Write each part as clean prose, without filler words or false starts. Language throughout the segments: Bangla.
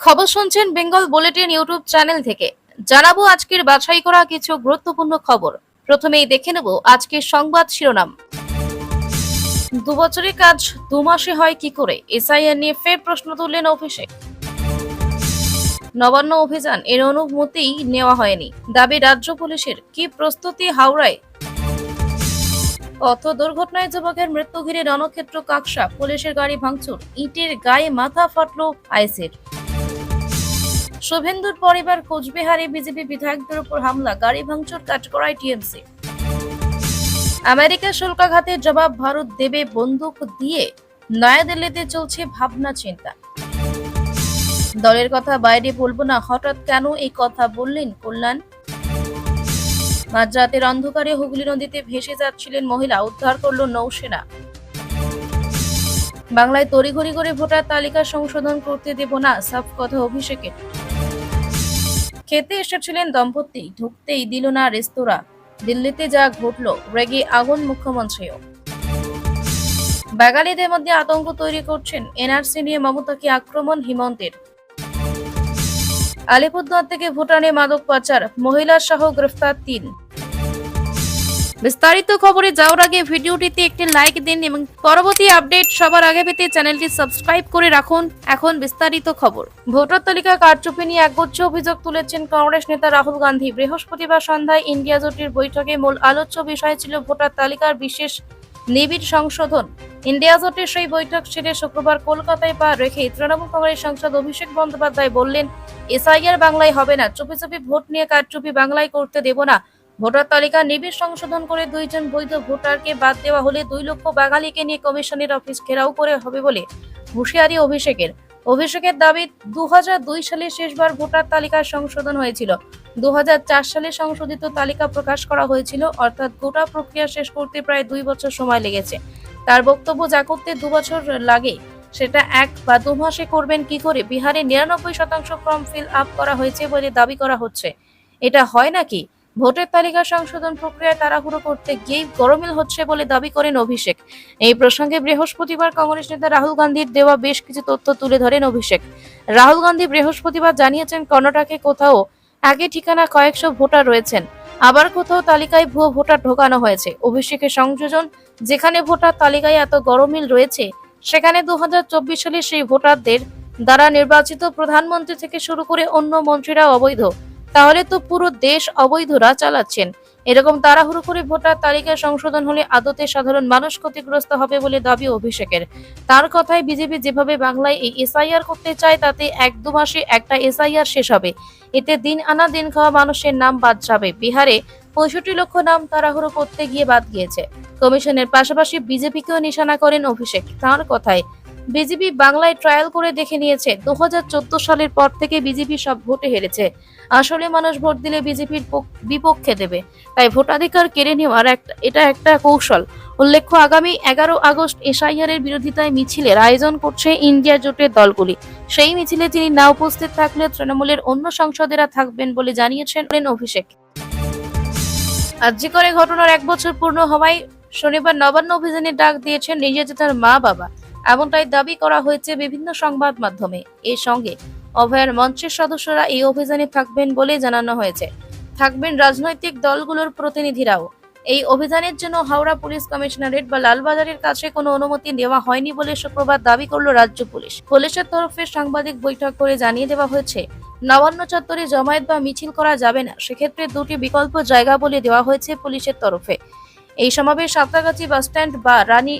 খবর শুনছেন বেঙ্গল বুলেটিন ইউটিউব চ্যানেল থেকে। জানাবো আজকের বাছাই করা কিছু গুরুত্বপূর্ণ খবর। প্রথমেই দেখে নেব আজকের সংবাদ শিরোনাম। 2 বছরের কাজ 2 মাসে হয় কি করে, এসআইআর নিয়ে ফের প্রশ্ন তুললেন অভিষেক। নবান্ন অভিযান এর অনুমতি নেওয়া হয়নি, দাবি রাজ্য পুলিশের। কি প্রস্তুতি হাওড়ায়? পথ দুর্ঘটনায় যুবকের মৃত্যু ঘিরে রণক্ষেত্র কাকসা, পুলিশের গাড়ি ভাঙচুর, ইটের গায়ে মাথা ফাটল আইসির। শুভেন্দুর পরিবার কোচবিহারে বিজেপি বিধায়কদের উপর হামলা, গাড়ি ভাঙচুর, কাঠগড়ায় টিএমসি। আমেরিকার শুল্কাঘাতের জবাব ভারত দেবে বন্দুক দিয়ে, নয়াদিল্লিতে চলছে ভাবনা চিন্তা। দলের কথা বাইরে বলবো না, হঠাৎ কেন এই কথা বললেন কল্যাণ? মাঝরাতের অন্ধকারে হুগলি নদীতে ভেসে যাচ্ছিলেন মহিলা, উদ্ধার করল নৌসেনা। বাংলায় তড়িঘড়ি করে ভোটার তালিকা সংশোধন করতে দেব না, সাফ কথা অভিষেকের। খেতে এসেছিলেন দম্পতি, ঢুকতেই দিল না রেস্তোরাঁ, দিল্লিতে যা ঘটল, রেগে আগুন মুখ্যমন্ত্রীও। বাঙালিদের মধ্যে আতঙ্ক তৈরি করছেন এনআরসি নিয়ে মমতাকে আক্রমণ হিমন্তের। আলিপুরদুয়ার থেকে ভুটানে মাদক পাচার, মহিলা সহ গ্রেফতার 3। বিস্তারিত খবরে যাওয়ার আগে ভিডিওটিতে একটি লাইক দিন এবং পরবর্তী আপডেট সবার আগে পেতে চ্যানেলটি সাবস্ক্রাইব করে রাখুন। এখন বিস্তারিত খবর। ভোটার তালিকা কারচুপি নিয়ে একগুচ্ছ অভিযোগ তুলেছেন কংগ্রেস নেতা রাহুল গান্ধী। বৃহস্পতিবার সন্ধ্যায় ইন্ডিয়া জোটের বৈঠকে মূল আলোচ্য বিষয় ছিল ভোটার তালিকার বিশেষ নিবিড় সংশোধন। ইন্ডিয়া জোটের সেই বৈঠক সেরে শুক্রবার কলকাতায় পা রেখে তৃণমূল কংগ্রেস সাংসদ অভিষেক বন্দ্যোপাধ্যায় বললেন, এসআইআর বাংলায় হবে না, চুপি চুপি ভোট নিয়ে কারচুপি বাংলায় করতে দেব না। ভোটার তালিকা নিবিড় সংশোধন করে 2 জন বৈধ ভোটারকে বাদ দেওয়া হলে 2 লক্ষ বাঙালিকে নিয়ে কমিশনের অফিস ঘেরাও করে হবে বলে হুঁশিয়ারি অভিষেকের দাবি, 2002 সালে শেষবার ভোটার তালিকা সংশোধন হয়েছিল। 2004 সালে সংশোধিত তালিকা প্রকাশ করা হয়েছিল, অর্থাৎ গোটা প্রক্রিয়া শেষ করতে প্রায় 2 বছর সময় লেগেছে। তার বক্তব্য, যা করতে 2 বছর লাগে সেটা 1 বা 2 মাসে করবেন কি করে? বিহারে 99% ফর্ম ফিল আপ করা হয়েছে বলে দাবি করা হচ্ছে, এটা হয় নাকি? ভোটার তালিকা সংশোধন প্রক্রিয়ায় তাড়াহুড়ো করতে গিয়েই গরমিল হচ্ছে বলে দাবি করেন অভিষেক। এই প্রসঙ্গে বৃহস্পতিবার কংগ্রেস নেতা রাহুল গান্ধীর দেওয়া বেশ কিছু তথ্য তুলে ধরেন অভিষেক। রাহুল গান্ধী বৃহস্পতিবার জানিয়েছেন, কর্ণাটকে কোথাও একই ঠিকানা কয়েকশো ভোটার রয়েছেন, আবার কোথাও তালিকায় ভুয়ো ভোটার ঢোকানো হয়েছে। অভিষেকের সংযোজন, যেখানে ভোটার তালিকায় এত গরমিল রয়েছে সেখানে 2024 সালে সেই ভোটারদের দ্বারা নির্বাচিত প্রধানমন্ত্রী থেকে শুরু করে অন্য মন্ত্রীরা অবৈধ, তাহলে তো পুরো দেশ অবৈধরা চালাচ্ছেন। এরকম তাড়াহুড়ো করে ভোটার তালিকা সংশোধন হলে আদতে সাধারণ মানুষ ক্ষতিগ্রস্ত হবে বলে দাবি অভিষেকের। তার কথায়, বিজেপি যেভাবে বাংলায় এই এসআইআর করতে চায় তাতে 1-2 মাসে একটা এসআইআর শেষ হবে। এতে দিন আনা দিন খাওয়া মানুষের নাম বাদ যাবে। বিহারে 65 লক্ষ নাম তাড়াহুড়ো করতে গিয়ে বাদ গিয়েছে। কমিশনের পাশাপাশি বিজেপিকেও নিশানা করেন অভিষেক। তাঁর কথায়, বিজেপি বাংলায় ট্রায়াল করে দেখে নিয়েছে, 2014 সালের পর থেকে বিজেপি সব ভোটে হেরেছে। আসলে মানুষ ভোট দিলে বিজেপির বিপক্ষে দেবে, তাই ভোটাধিকার কেড়ে নেওয়ার এটা একটা কৌশল। উল্লেখ্য, আগামী 11 আগস্ট এসআইআর এর বিরোধিতায় মিছিলের আয়োজন করছে ইন্ডিয়া জোটের দলগুলি। সেই মিছিলে তিনি না উপস্থিত থাকলে তৃণমূলের অন্য সাংসদেরা থাকবেন বলে জানিয়েছেন অভিষেক। আরজিকর ঘটনার 1 বছর পূর্ণ হওয়ায় শনিবার নবান্ন অভিযানের ডাক দিয়েছেন নির্যাতিতার মা-বাবা, এমনটাই দাবি করা হয়েছে বিভিন্ন সংবাদ মাধ্যমে। এর সঙ্গে অভয়ার মঞ্চের সদস্যরা এই অভিযানে থাকবেন বলে জানানো হয়েছে। থাকবেন রাজনৈতিক দলগুলোর প্রতিনিধিরাও। এই অভিযানের জন্য হাওড়া পুলিশ কমিশনারেট বা লালবাজারের কাছে কোনো অনুমতি নেওয়া হয়নি বলে শুক্রবার দাবি করল রাজ্য পুলিশ। পুলিশের তরফে সাংবাদিক বৈঠক করে জানিয়ে দেওয়া হয়েছে, নবান্ন চত্বরে জমায়েত বা মিছিল করা যাবে না, সেক্ষেত্রে 2টি বিকল্প জায়গা বলে দেওয়া হয়েছে পুলিশের তরফে। এই সমাবেশ সাঁতরাগাছি বাসস্ট্যান্ড বা রানী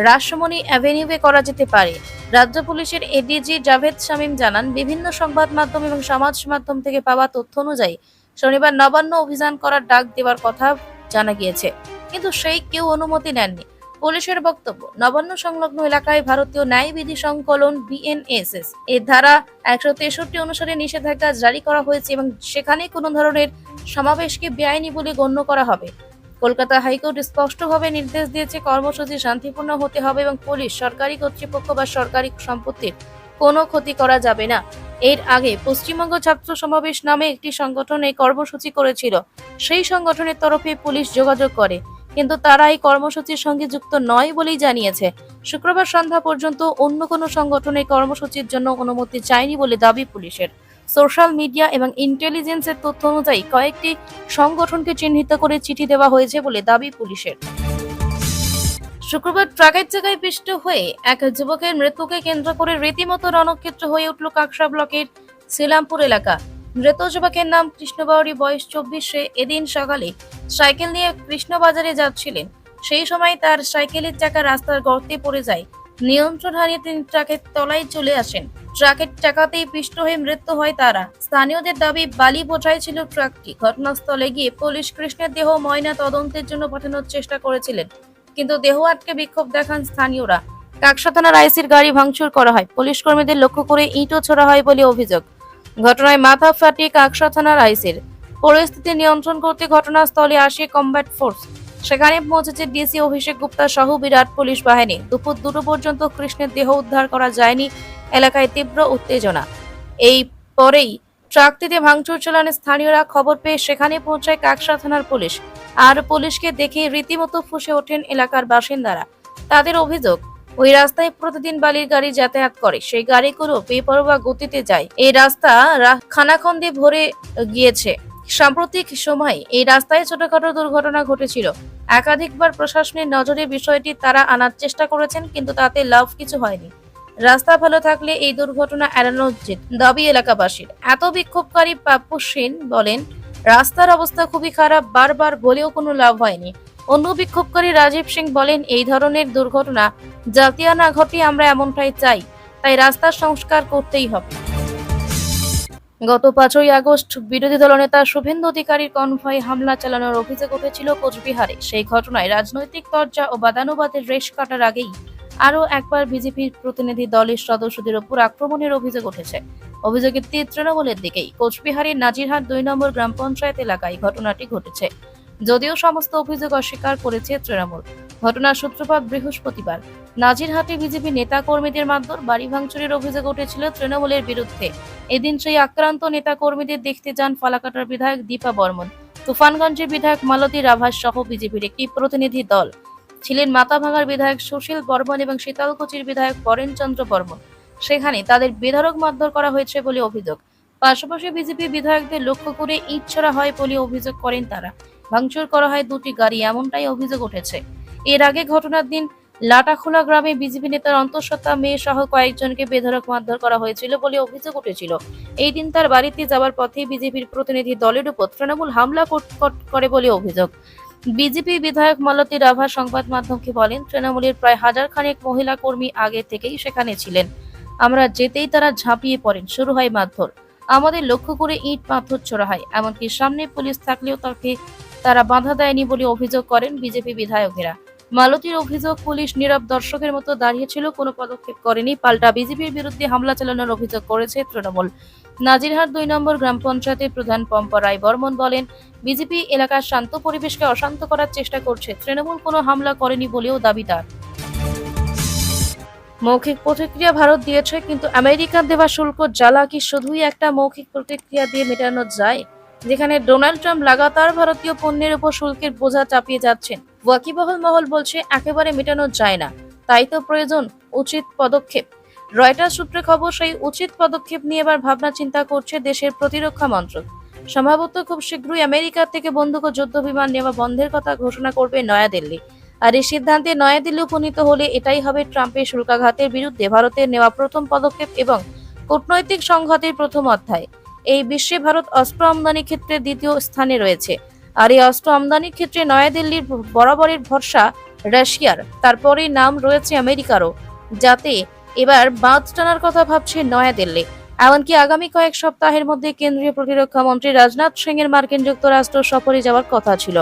রাসমণি অ্যাভিনিউয়ে করা যেতে পারে। রাজ্য পুলিশের এডিজি জাভেদ শামীম জানান, বিভিন্ন সংবাদ মাধ্যম এবং সমাজ মাধ্যম থেকে পাওয়া তথ্য অনুযায়ী শনিবার নবান্ন অভিযান করার ডাক দেওয়ার কথা জানা গিয়েছে, কিন্তু সেই কেউ অনুমতি নেননি। পুলিশের বক্তব্য, নবান্ন সংলগ্ন এলাকায় ভারতীয় ন্যায় বিধি সংকলন বিএনএসএস এর ধারা 163 অনুসারে নিষেধাজ্ঞা জারি করা হয়েছে এবং সেখানে কোনো ধরনের সমাবেশকে বেআইনি বলে গণ্য করা হবে। কলকাতা হাইকোর্ট স্পষ্টভাবে নির্দেশ দিয়েছে, কর্মসূচি শান্তিপূর্ণ হতে হবে এবং পুলিশ, সরকারি কর্তৃপক্ষ বা সরকারি সম্পত্তির কোনো ক্ষতি করা যাবে না। এর আগে পশ্চিমবঙ্গ ছাত্র সমাবেশ নামে একটি সংগঠন এই কর্মসূচি করেছিল। সেই সংগঠনের তরফে পুলিশ যোগাযোগ করে কিন্তু তারা এই কর্মসূচির সঙ্গে যুক্ত নয় বলেই জানিয়েছে। শুক্রবার সন্ধ্যা পর্যন্ত অন্য কোনো সংগঠন এই কর্মসূচির জন্য অনুমতি চায়নি বলে দাবি পুলিশের। সোশ্যাল মিডিয়া এবং ইন্টেলিজেন্সের তথ্য অনুযায়ী কয়েকটি সংগঠনকে চিহ্নিত করে চিঠি দেওয়া হয়েছে বলে দাবি পুলিশের। শুক্রবার ট্রাকের জায়গায় পিষ্ট হয়ে এক যুবকের মৃত্যুকে কেন্দ্র করে রীতিমতো রণক্ষেত্র হয়ে উঠল কাকসা ব্লকের শ্রীরামপুর এলাকা। মৃত যুবকের নাম কৃষ্ণবাউরি, বয়স 24। এদিন সকালে সাইকেল নিয়ে কৃষ্ণবাজারে যাচ্ছিলেন। সেই সময় তার সাইকেলের চাকা রাস্তার গর্তে পড়ে যায়। নিয়ন্ত্রণ হারিয়ে তিনি ট্রাকের তলায় চলে আসেন। ট্রাকের চাকাতেই পিষ্ট হয়ে মৃত্যু হয় তারা। স্থানীয়দের দাবি, বালি বোঝাই ছিল ট্রাকটি। ঘটনাস্থলে গিয়ে পুলিশ কৃষ্ণের দেহ ময়না তদন্তের জন্য পাঠানোর চেষ্টা করেছিলেন, কিন্তু দেহ আটকে বিক্ষোভ দেখান স্থানীয়রা। কাকসা থানার আইসির গাড়ি ভাঙচুর করা হয়। পুলিশ কর্মীদের লক্ষ্য করে ইটও ছোড়া হয় বলে অভিযোগ। ঘটনায় মাথা ফাটিয়ে কাকসা থানার আইসির। পরিস্থিতি নিয়ন্ত্রণ করতে ঘটনাস্থলে আসে কমব্যাট ফোর্স। সেখানে পৌঁছেছে ডিসি অভিষেক গুপ্তা সহ বিরাট পুলিশ বাহিনী। দুপুর 2টো পর্যন্ত কৃষ্ণের দেহ উদ্ধার করা যায়নি। এলাকায় তীব্র উত্তেজনা। এই পরেই ট্রাকটিতে ভাঙচুর চালানো স্থানীয়রা খবর পেয়ে সেখানে পৌঁছায় কাকসা থানার পুলিশ। আর পুলিশকে দেখে রীতিমতো ফুঁসে ওঠেন এলাকার বাসিন্দারা। তাদের অভিযোগ, ওই রাস্তায় প্রতিদিন বালির গাড়ি যাতায়াত করে, সেই গাড়িগুলো বেপরোয়া গতিতে যায়। এই রাস্তা খানাখন্দে ভরে গিয়েছে। সাম্প্রতিক সময়ে এই রাস্তায় ছোটখাটো দুর্ঘটনা ঘটেছিল। একাধিকবার প্রশাসনের নজরে বিষয়টি তারা আনার চেষ্টা করেছেন, কিন্তু তাতে লাভ কিছু হয়নি। রাস্তা ভালো থাকলে এই দুর্ঘটনা এড়ানো উচিত দাবি এলাকাবাসীর। এত বিক্ষোভকারী পাপ্পু সেন বলেন, রাস্তার অবস্থা খুবই খারাপ, বারবার বলেও কোনো লাভ হয়নি। অন্য বিক্ষোভকারী রাজীব সিং বলেন, এই ধরনের দুর্ঘটনা যাতে না ঘটে আমরা এমনটাই চাই, তাই রাস্তার সংস্কার করতেই হবে। গত 5ই আগস্ট বিরোধী দলনেতা শুভেন্দু অধিকারীর কনভয়ে হামলা চালানোর অভিযোগ উঠেছিল কোচবিহারে। সেই ঘটনায় রাজনৈতিক তরজা ও বাদানুবাদের রেশ কাটার আগেই আরও একবার বিজেপির প্রতিনিধি দলের সদস্যদের উপর আক্রমণের অভিযোগ উঠেছে। অভিযোগের তীর তৃণমূলের দিকেই। কোচবিহারের নাজিরহাট 2 নম্বর গ্রাম পঞ্চায়েত এলাকায় ঘটনাটি ঘটেছে, যদিও সমস্ত অভিযোগ অস্বীকার করেছে তৃণমূল। ঘটনার সূত্রপাত বৃহস্পতিবার। নাজিরহাটে বিজেপি নেতা কর্মীদের মারধর, বাড়ি ভাঙচুরের অভিযোগ উঠেছিল তৃণমূলের বিরুদ্ধে। এদিন সেই আক্রান্ত নেতা কর্মীদের দেখতে যান ফালাকাটার বিধায়ক দীপা বর্মন, তুফানগঞ্জের বিধায়ক মালতী রাভাস সহ বিজেপির একটি প্রতিনিধি দল। ছিলেন মাথাভাঙার বিধায়ক সুশীল বর্মন এবং শীতলকুচির বিধায়ক বরেন চন্দ্র বর্মন। সেখানে তাদের বেধড়ক মারধর করা হয়েছে বলে অভিযোগ। পাশাপাশি বিজেপি বিধায়কদের লক্ষ্য করে ইট ছোড়া হয় বলে অভিযোগ করেন তারা। ভাঙচুর করা হয় 2টি গাড়ি, এমনটাই অভিযোগ উঠেছে। এর আগে ঘটনার দিন লাটাখোলা গ্রামে বিজেপি নেতার অন্তঃসত্ত্বা মেয়ে সহ কয়েকজনকে বেধড়ক মারধর করা হয়েছিল বলে অভিযোগ উঠেছিল। এই দিন তার বাড়িতে যাওয়ার পথে বিজেপির প্রতিনিধি দলের উপর তৃণমূল হামলা করে বলে অভিযোগ। বিজেপি বিধায়ক মালতী রাভা সংবাদ মাধ্যমকে বলেন, তৃণমূলের প্রায় 1000 খানেক মহিলা কর্মী আগে থেকেই সেখানে ছিলেন। আমরা যেতেই তারা ঝাঁপিয়ে পড়েন, শুরু হয় মারধর। আমাদের লক্ষ্য করে ইট পাথর ছোড়া হয়, এমনকি সামনে পুলিশ থাকলেও তারা বাধা দেয়নি বলে অভিযোগ করেন বিজেপি বিধায়কেরা। মালতীর অভিযোগ, পুলিশ নীরব দর্শকের মতো দাঁড়িয়েছিল, কোনো পদক্ষেপ করেনি, পাল্টা বিজেপির বিরুদ্ধে হামলা চালানোর অভিযোগ করেছে তৃণমূল। নাজিরহাট 2 নম্বর গ্রাম পঞ্চায়েতের প্রধান পম্পা রায় বর্মন বলেন, বিজেপি এলাকার শান্ত পরিবেশকে অশান্ত করার চেষ্টা করছে, তৃণমূল কোনো হামলা করেনি বলেও দাবি তার। মৌখিক প্রতিক্রিয়া ভারত দিয়েছে, কিন্তু আমেরিকার দেওয়া শুল্ক জ্বালা কি শুধুই একটা মৌখিক প্রতিক্রিয়া দিয়ে মেটানো যায়? যেখানে ডোনাল্ড ট্রাম্প লাগাতার ভারতীয় পণ্যের উপর শুল্কের বোঝা চাপিয়ে যাচ্ছেন, ওয়াকিবহাল মহল বলছে একেবারে মেটানো যায় না, তাই তো প্রয়োজন উচিত পদক্ষেপ। রয়টার্স সূত্রে খবর, সেই উচিত পদক্ষেপ নিয়ে এবার ভাবনা চিন্তা করছে দেশের প্রতিরক্ষা মন্ত্রক। সম্ভবত খুব শীঘ্রই আমেরিকার থেকে বন্দুক ও যুদ্ধ বিমান নেওয়া বন্ধের কথা ঘোষণা করবে নয়াদিল্লি। আর এই সিদ্ধান্তে নয়াদিল্লি উপনীত হলে এটাই হবে ট্রাম্পের শুল্কাঘাতের বিরুদ্ধে ভারতের নেওয়া প্রথম পদক্ষেপ এবং কূটনৈতিক সংঘাতের প্রথম অধ্যায়। এই বিশ্বে ভারত অস্ত্র আমদানির ক্ষেত্রে 2য় স্থানে রয়েছে, আর এই অস্ত্র আমদানির ক্ষেত্রে নয়াদিল্লির বরাবরের ভরসা রাশিয়ার, তারপরেই নাম রয়েছে আমেরিকারও, যাতে এবার বাঁধ টানার কথা ভাবছে নয়াদিল্লি। এমনকি আগামী কয়েক সপ্তাহের মধ্যে কেন্দ্রীয় প্রতিরক্ষা মন্ত্রী রাজনাথ সিং এর মার্কিন যুক্তরাষ্ট্র সফরে যাওয়ার কথা ছিল,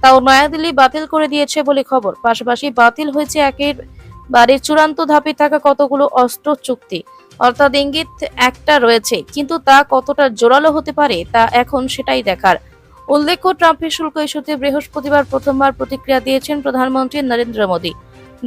তাও নয়াদিল্লি বাতিল করে দিয়েছে বলে খবর। পাশাপাশি বাতিল হয়েছে একেবারে চূড়ান্ত ধাপে থাকা কতগুলো অস্ত্র চুক্তি, অর্থাৎ ইঙ্গিত একটা রয়েছে, কিন্তু তা কতটা জোরালো হতে পারে তা এখন সেটাই দেখার। উল্লেখ্য, ট্রাম্পের শুল্ক ইস্যুতে বৃহস্পতিবার প্রথমবার প্রতিক্রিয়া দিয়েছেন প্রধানমন্ত্রী নরেন্দ্র মোদী।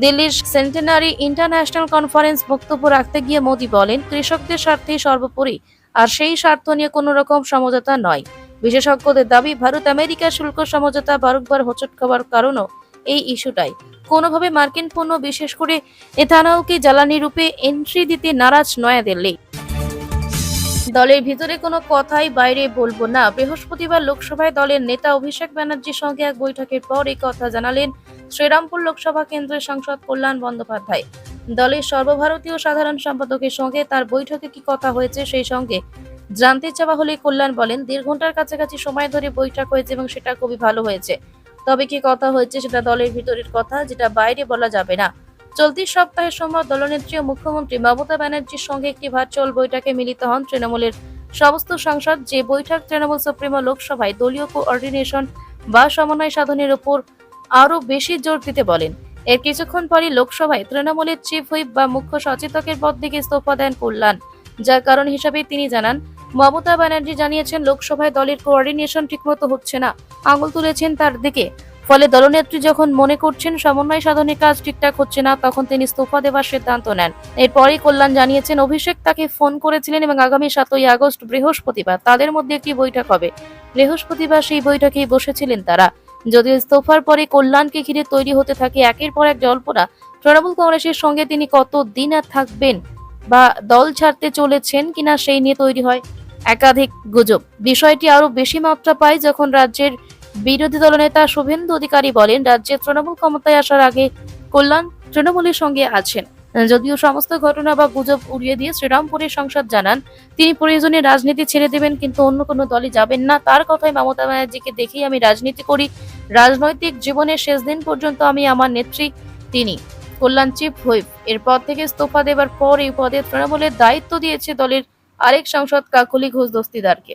দিল্লির সেন্টেনারি ইন্টারন্যাশনাল কনফারেন্স বক্তব্য রাখতে গিয়ে মোদী বলেন, কৃষকদের স্বার্থেই সর্বোপরি, আর সেই স্বার্থ নিয়ে কোনো রকম সমঝোতা নয়। বিশেষজ্ঞদের দাবি, ভারত আমেরিকার শুল্ক সমঝোতা বারংবার হোঁচট খাওয়ার কারণও এই ইস্যুটাই। কোনোভাবে মার্কিন পণ্য বিশেষ করে এথানলকে জ্বালানি রূপে এন্ট্রি দিতে নারাজ নয়াদিল্লি। দলের ভিতরে কোনো কথাই বাইরে বলবো না। বৃহস্পতিবার লোকসভায় দলের নেতা অভিষেক ব্যানার্জির সঙ্গে এক বৈঠকের পর এই কথা জানালেন শ্রীরামপুর লোকসভা কেন্দ্রের সাংসদ কল্যাণ বন্দ্যোপাধ্যায়। দলের সর্বভারতীয় সাধারণ সম্পাদকের সঙ্গে তার বৈঠকে কি কথা হয়েছে সেই সঙ্গে জানতে চাওয়া হলে কল্যাণ বলেন, 1.5 ঘন্টার কাছাকাছি সময় ধরে বৈঠক হয়েছে এবং সেটা খুবই ভালো হয়েছে। তবে কি কথা হয়েছে সেটা দলের ভিতরের কথা, যেটা বাইরে বলা যাবে না। চলতি সপ্তাহের সময় দলনেত্রী ও মুখ্যমন্ত্রী মমতা ব্যানার্জির সঙ্গে একটি ভার্চুয়াল বৈঠকে মিলিত হন তৃণমূলের সমস্ত সাংসদ। যে বৈঠক তৃণমূল সুপ্রিমো লোকসভায় দলীয় কোঅর্ডিনেশন বা সমন্বয় সাধনের উপর আরও বেশি জোর দিতে বলেন। এর কিছুক্ষণ পরই লোকসভায় তৃণমূলের চিফ হুইপ বা মুখ্য সচেতকের পদ থেকে ইস্তফা দেন কল্যাণ। যার কারণ হিসাবে তিনি জানান, মমতা ব্যানার্জি জানিয়েছেন লোকসভায় দলের কোঅর্ডিনেশন ঠিকমতো হচ্ছে না, আঙুল তুলেছেন তার দিকে। ফলে দলনেত্রী যখন মনে করছেন সমন্বয় সাধনের কাজ ঠিকঠাক হচ্ছে না, তখন তিনি ইস্তফা দেওয়ার সিদ্ধান্ত নেন। এরপরই কল্যাণ জানিয়েছেন অভিষেক তাকে ফোন করেছিলেন এবং আগামী 7ই আগস্ট বৃহস্পতিবার তাদের মধ্যে একটি বৈঠক হবে। বৃহস্পতিবার সেই বৈঠকেই বসেছিলেন তারা। যদিও ইস্তফার পরে কল্যাণকে ঘিরে তৈরি হতে থাকে একের পর এক জল্পনা। তৃণমূল কংগ্রেসের সঙ্গে তিনি কতদিন আর থাকবেন বা দল ছাড়তে চলেছেন কিনা সেই নিয়ে তৈরি হয় একাধিক গুজব। বিষয়টি আরো বেশি মাত্রা পায় যখন রাজ্যের বিরোধী দলনেতা শুভেন্দু অধিকারী বলেন, রাজ্যে তৃণমূল ক্ষমতায় আসার আগে কল্যাণ তৃণমূলের সঙ্গে আছেন। যদিও সমস্ত ঘটনা বা গুজব উড়িয়ে দিয়ে শ্রীরামপুরের সাংসদ জানান, তিনি প্রয়োজনে রাজনীতি ছেড়ে দেবেন কিন্তু অন্য কোনো দলে যাবেন না। তার কথায়, মমতা ব্যানার্জিকে দেখেই আমি রাজনীতি করি, রাজনৈতিক জীবনের শেষ দিন পর্যন্ত আমি আমার নেত্রী তিনি। কল্যাণ চিফ হুইপ এর পদ থেকে ইস্তফা দেবার পর এই পদে তৃণমূলের দায়িত্ব দিয়েছে দলের আরেক সাংসদ কাকলি ঘোষ দস্তিদারকে।